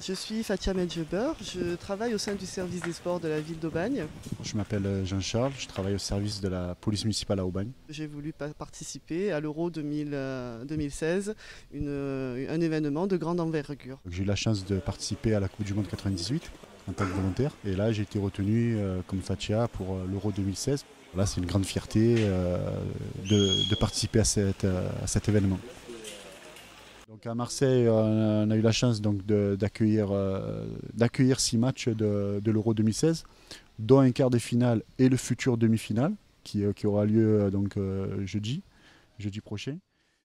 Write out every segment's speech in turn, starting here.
Je suis Fatia Medjeber, je travaille au sein du service des sports de la ville d'Aubagne. Je m'appelle Jean-Charles, je travaille au service de la police municipale à Aubagne. J'ai voulu participer à l'Euro 2016, un événement de grande envergure. J'ai eu la chance de participer à la Coupe du Monde 98 en tant que volontaire. Et là, j'ai été retenu comme Fatia pour l'Euro 2016. Là, c'est une grande fierté de participer à cet événement. Donc à Marseille, on a eu la chance d'accueillir 6 matchs de l'Euro 2016, dont un quart de finale et le futur demi-finale qui aura lieu jeudi prochain.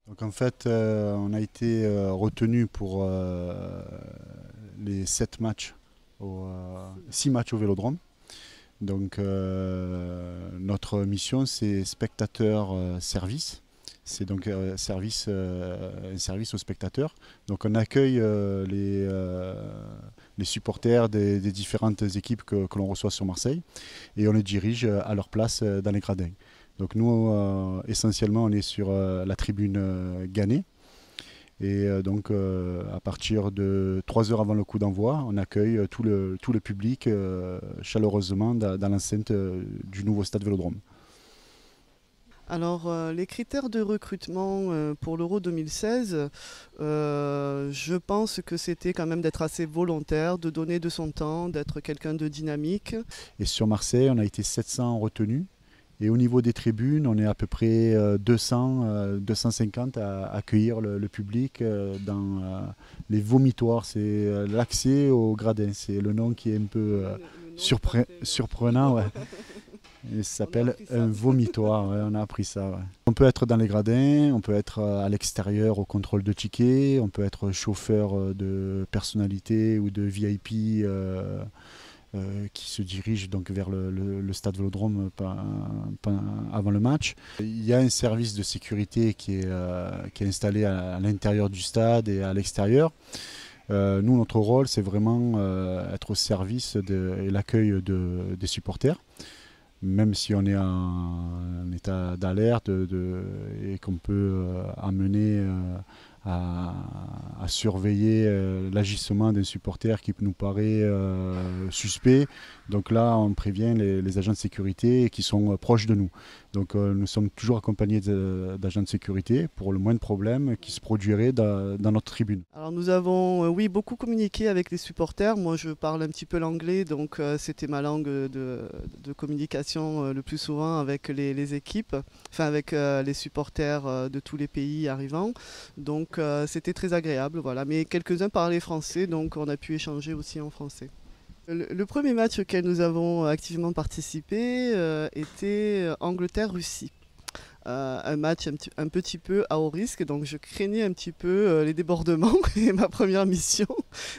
Donc en fait, on a été retenu pour les 7 matchs, 6 matchs au Vélodrome. Donc notre mission, c'est spectateur-service. C'est donc un service aux spectateurs. Donc on accueille les supporters des différentes équipes que l'on reçoit sur Marseille et on les dirige à leur place dans les gradins. Donc nous, essentiellement, on est sur la tribune Gannet. Et à partir de 3 heures avant le coup d'envoi, on accueille tout le public chaleureusement dans l'enceinte du nouveau stade Vélodrome. Alors, les critères de recrutement pour l'Euro 2016, je pense que c'était quand même d'être assez volontaire, de donner de son temps, d'être quelqu'un de dynamique. Et sur Marseille, on a été 700 retenus. Et au niveau des tribunes, on est à peu près 250 à accueillir le public dans les vomitoires. C'est l'accès au gradin. C'est le nom qui est un peu surprenant. Ouais. Et ça s'appelle un vomitoire, ouais, on a appris ça. Ouais. On peut être dans les gradins, on peut être à l'extérieur au contrôle de tickets, on peut être chauffeur de personnalité ou de VIP qui se dirige donc vers le stade Vélodrome avant le match. Il y a un service de sécurité qui est installé à l'intérieur du stade et à l'extérieur. Nous, notre rôle, c'est vraiment être au service et l'accueil des supporters. Même si on est en état d'alerte et qu'on peut amener à surveiller l'agissement d'un supporter qui nous paraît suspect. Donc là, on prévient les agents de sécurité qui sont proches de nous. Donc nous sommes toujours accompagnés d'agents de sécurité pour le moindre problème qui se produirait dans notre tribune. Alors nous avons, oui, beaucoup communiqué avec les supporters. Moi, je parle un petit peu l'anglais, donc c'était ma langue de communication le plus souvent avec les équipes, enfin avec les supporters de tous les pays arrivants. Donc c'était très agréable, voilà. Mais quelques-uns parlaient français, donc on a pu échanger aussi en français. Le premier match auquel nous avons activement participé était Angleterre-Russie. Un match un petit peu à haut risque, donc je craignais un petit peu les débordements et ma première mission.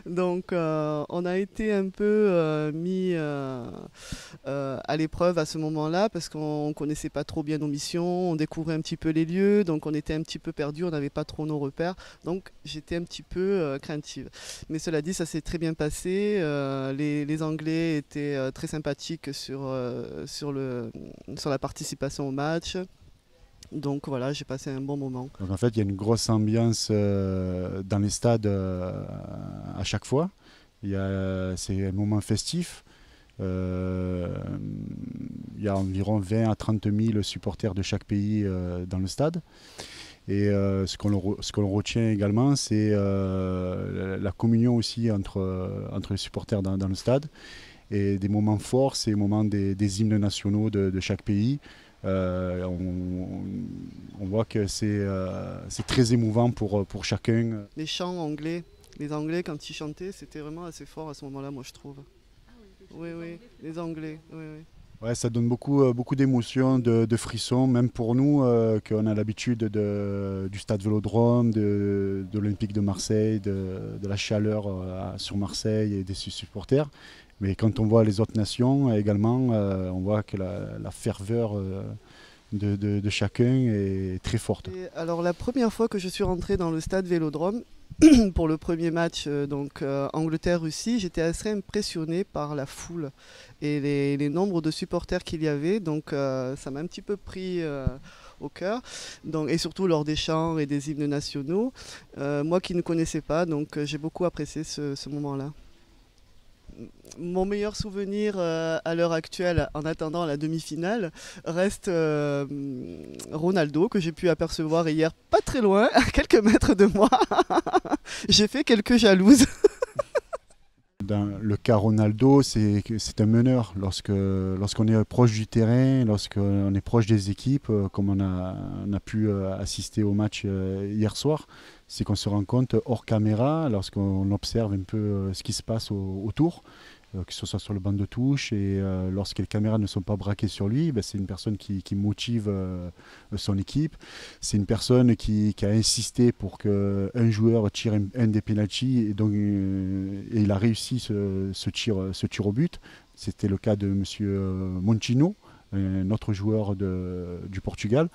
Donc on a été un peu mis à l'épreuve à ce moment-là parce qu'on ne connaissait pas trop bien nos missions, on découvrait un petit peu les lieux, donc on était un petit peu perdu, on n'avait pas trop nos repères, donc j'étais un petit peu craintive. Mais cela dit, ça s'est très bien passé, les Anglais étaient très sympathiques sur la participation au match. Donc voilà, j'ai passé un bon moment. Donc en fait, il y a une grosse ambiance dans les stades à chaque fois. C'est un moment festif. Il y a environ 20 à 30 000 supporters de chaque pays dans le stade. Et ce qu'on retient également, c'est la communion aussi entre les supporters dans le stade. Et des moments forts, c'est les moments des hymnes nationaux de chaque pays. On voit que c'est très émouvant pour chacun. Les chants anglais, les Anglais quand ils chantaient, c'était vraiment assez fort à ce moment-là, moi je trouve. Oui, oui, les Anglais, oui, oui. Ouais, ça donne beaucoup d'émotions, de frissons, même pour nous, qu'on a l'habitude du stade Vélodrome, de l'Olympique de Marseille, de la chaleur sur Marseille et des supporters. Mais quand on voit les autres nations également, on voit que la ferveur de chacun est très forte. Et alors la première fois que je suis rentrée dans le stade Vélodrome, pour le premier match Angleterre-Russie, j'étais assez impressionnée par la foule et les nombres de supporters qu'il y avait. Donc ça m'a un petit peu pris au cœur, donc, et surtout lors des chants et des hymnes nationaux. Moi qui ne connaissais pas, donc j'ai beaucoup apprécié ce moment-là. Mon meilleur souvenir à l'heure actuelle, en attendant la demi-finale, reste Ronaldo, que j'ai pu apercevoir hier pas très loin, à quelques mètres de moi. J'ai fait quelques jalouses. Dans le cas Ronaldo, c'est un meneur. Lorsqu'on est proche du terrain, lorsqu'on est proche des équipes, comme on a pu assister au match hier soir, c'est qu'on se rend compte hors caméra, lorsqu'on observe un peu ce qui se passe autour, que ce soit sur le banc de touche, et lorsque les caméras ne sont pas braquées sur lui, c'est une personne qui motive son équipe. C'est une personne qui a insisté pour qu'un joueur tire un des pénaltys, et donc et il a réussi ce tir au but. C'était le cas de M. Monchino, un autre joueur du Portugal.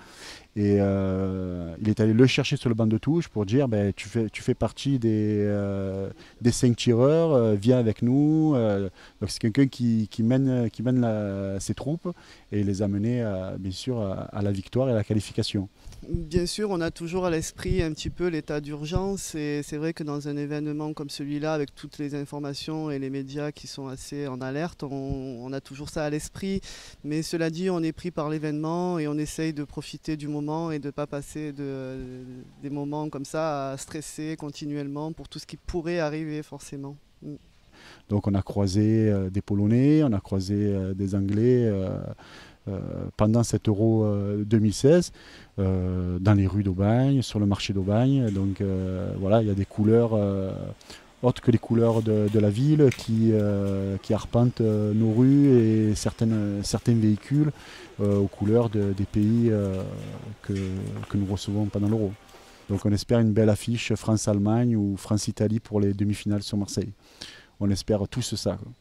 Et il est allé le chercher sur le banc de touche pour dire tu fais partie des 5 tireurs, viens avec nous. Donc c'est quelqu'un qui mène ses troupes et les a menés bien sûr à la victoire et à la qualification. Bien sûr, on a toujours à l'esprit un petit peu l'état d'urgence, et c'est vrai que dans un événement comme celui-là, avec toutes les informations et les médias qui sont assez en alerte, on a toujours ça à l'esprit. Mais cela dit, on est pris par l'événement et on essaye de profiter du moment et de ne pas passer des moments comme ça à stresser continuellement pour tout ce qui pourrait arriver forcément. Donc on a croisé des Polonais, on a croisé des Anglais pendant cet Euro 2016 dans les rues d'Aubagne, sur le marché d'Aubagne. Donc voilà, il y a des couleurs autres que les couleurs de la ville qui arpentent nos rues, et certains véhicules aux couleurs des pays que nous recevons pendant l'Euro. Donc on espère une belle affiche France-Allemagne ou France-Italie pour les demi-finales sur Marseille. On espère tous ça, quoi.